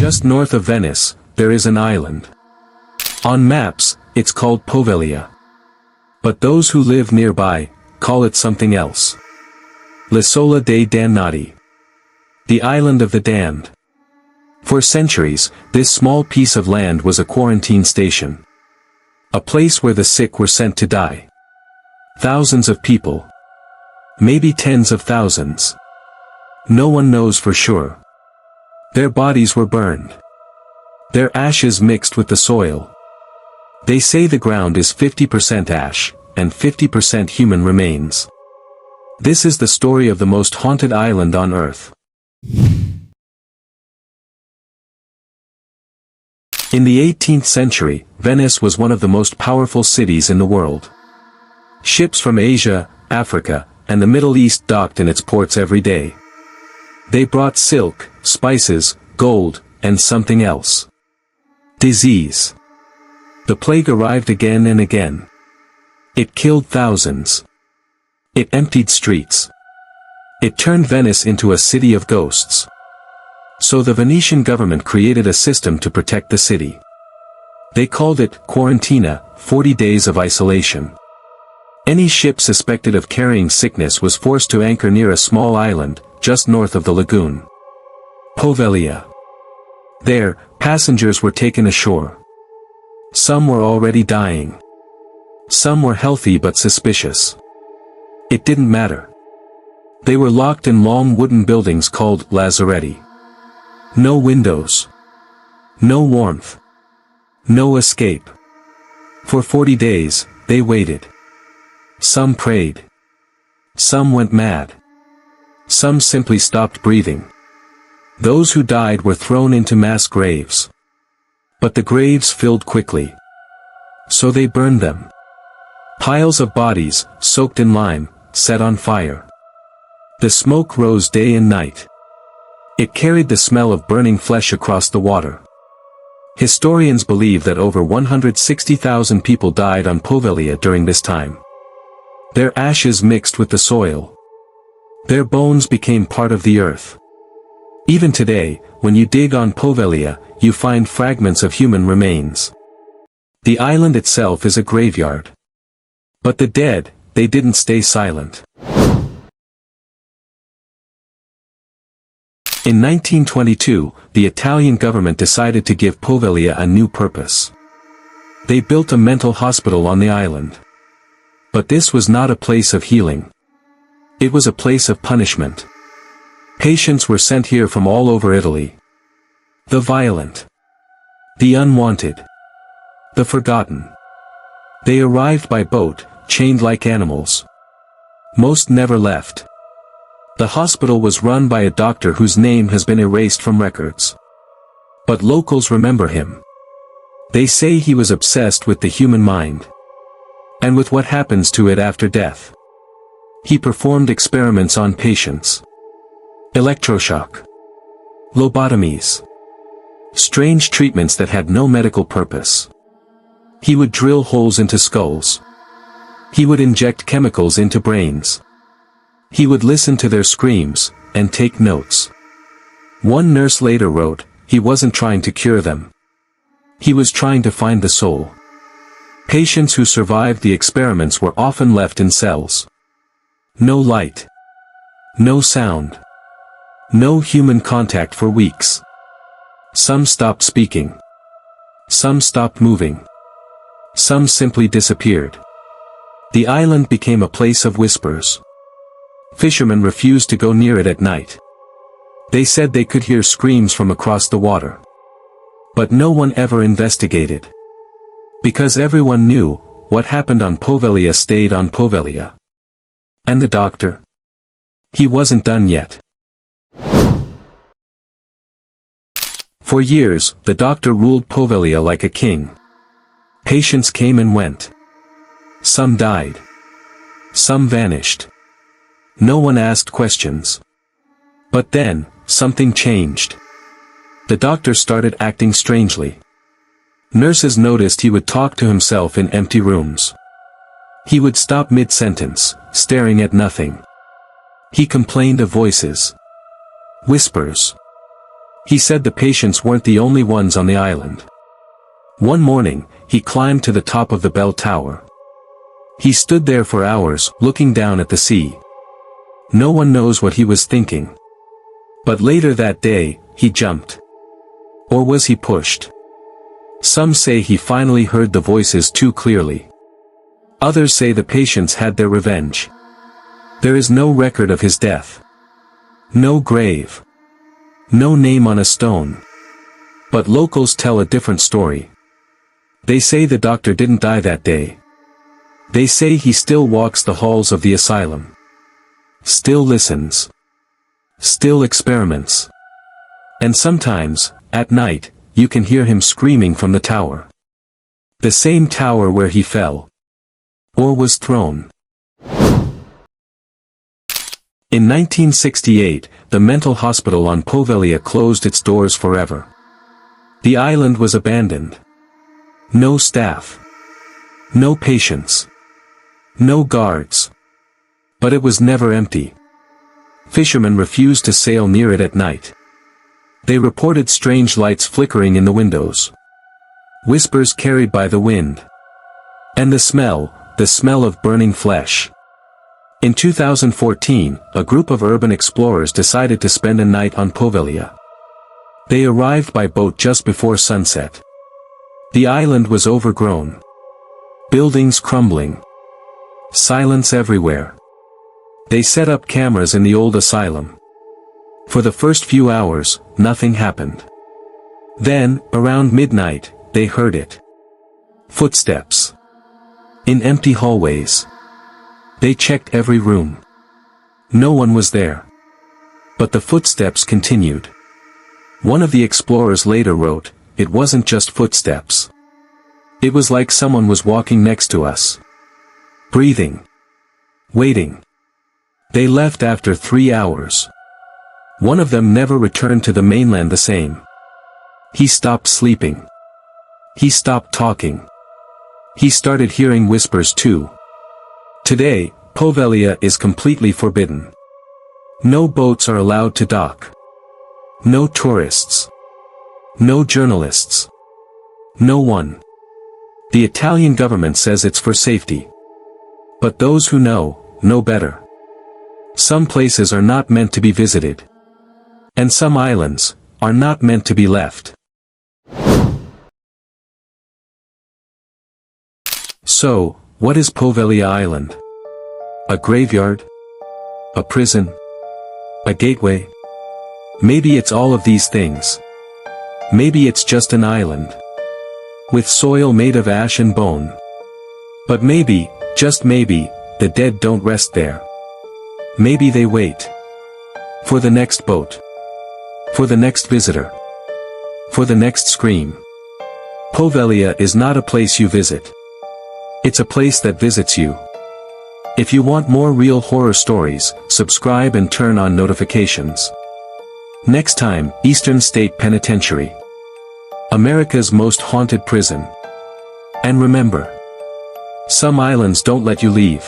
Just north of Venice, there is an island. On maps, it's called Poveglia. But those who live nearby, call it something else. L'isola dei dannati. The island of the damned. For centuries, this small piece of land was a quarantine station. A place where the sick were sent to die. Thousands of people. Maybe tens of thousands. No one knows for sure. Their bodies were burned. Their ashes mixed with the soil. They say the ground is 50% ash, and 50% human remains. This is the story of the most haunted island on Earth. In the 18th century, Venice was one of the most powerful cities in the world. Ships from Asia, Africa, and the Middle East docked in its ports every day. They brought silk, spices, gold, and something else. Disease. The plague arrived again and again. It killed thousands. It emptied streets. It turned Venice into a city of ghosts. So the Venetian government created a system to protect the city. They called it quarantina, 40 days of isolation. Any ship suspected of carrying sickness was forced to anchor near a small island, just north of the lagoon. Poveglia. There, passengers were taken ashore. Some were already dying. Some were healthy but suspicious. It didn't matter. They were locked in long wooden buildings called lazaretti. No windows. No warmth. No escape. For 40 days, they waited. Some prayed. Some went mad. Some simply stopped breathing. Those who died were thrown into mass graves. But the graves filled quickly. So they burned them. Piles of bodies, soaked in lime, set on fire. The smoke rose day and night. It carried the smell of burning flesh across the water. Historians believe that over 160,000 people died on Poveglia during this time. Their ashes mixed with the soil. Their bones became part of the earth. Even today, when you dig on Poveglia, you find fragments of human remains. The island itself is a graveyard. But the dead, they didn't stay silent. In 1922, the Italian government decided to give Poveglia a new purpose. They built a mental hospital on the island. But this was not a place of healing. It was a place of punishment. Patients were sent here from all over Italy. The violent. The unwanted. The forgotten. They arrived by boat, chained like animals. Most never left. The hospital was run by a doctor whose name has been erased from records. But locals remember him. They say he was obsessed with the human mind. And with what happens to it after death. He performed experiments on patients. Electroshock. Lobotomies. Strange treatments that had no medical purpose. He would drill holes into skulls. He would inject chemicals into brains. He would listen to their screams, and take notes. One nurse later wrote, he wasn't trying to cure them. He was trying to find the soul. Patients who survived the experiments were often left in cells. No light. No sound. No human contact for weeks. Some stopped speaking. Some stopped moving. Some simply disappeared. The island became a place of whispers. Fishermen refused to go near it at night. They said they could hear screams from across the water. But no one ever investigated. Because everyone knew, what happened on Poveglia stayed on Poveglia. And the doctor? He wasn't done yet. For years, the doctor ruled Poveglia like a king. Patients came and went. Some died. Some vanished. No one asked questions. But then, something changed. The doctor started acting strangely. Nurses noticed he would talk to himself in empty rooms. He would stop mid-sentence, staring at nothing. He complained of voices. Whispers. He said the patients weren't the only ones on the island. One morning, he climbed to the top of the bell tower. He stood there for hours, looking down at the sea. No one knows what he was thinking. But later that day, he jumped. Or was he pushed? Some say he finally heard the voices too clearly. Others say the patients had their revenge. There is no record of his death. No grave. No name on a stone. But locals tell a different story. They say the doctor didn't die that day. They say he still walks the halls of the asylum. Still listens. Still experiments. And sometimes, at night, you can hear him screaming from the tower. The same tower where he fell. Or was thrown. In 1968, the mental hospital on Poveglia closed its doors forever. The island was abandoned. No staff. No patients. No guards. But it was never empty. Fishermen refused to sail near it at night. They reported strange lights flickering in the windows. Whispers carried by the wind. And the smell of burning flesh. In 2014, a group of urban explorers decided to spend a night on Poveglia. They arrived by boat just before sunset. The island was overgrown. Buildings crumbling. Silence everywhere. They set up cameras in the old asylum. For the first few hours, nothing happened. Then, around midnight, they heard it. Footsteps. In empty hallways. They checked every room. No one was there. But the footsteps continued. One of the explorers later wrote, "It wasn't just footsteps. It was like someone was walking next to us. Breathing. Waiting." They left after 3 hours. One of them never returned to the mainland the same. He stopped sleeping. He stopped talking. He started hearing whispers too. Today, Poveglia is completely forbidden. No boats are allowed to dock. No tourists. No journalists. No one. The Italian government says it's for safety. But those who know better. Some places are not meant to be visited. And some islands are not meant to be left. So, what is Poveglia Island? A graveyard? A prison? A gateway? Maybe it's all of these things. Maybe it's just an island. With soil made of ash and bone. But maybe, just maybe, the dead don't rest there. Maybe they wait. For the next boat. For the next visitor. For the next scream. Poveglia is not a place you visit. It's a place that visits you. If you want more real horror stories, subscribe and turn on notifications. Next time, Eastern State Penitentiary. America's most haunted prison. And remember, some islands don't let you leave.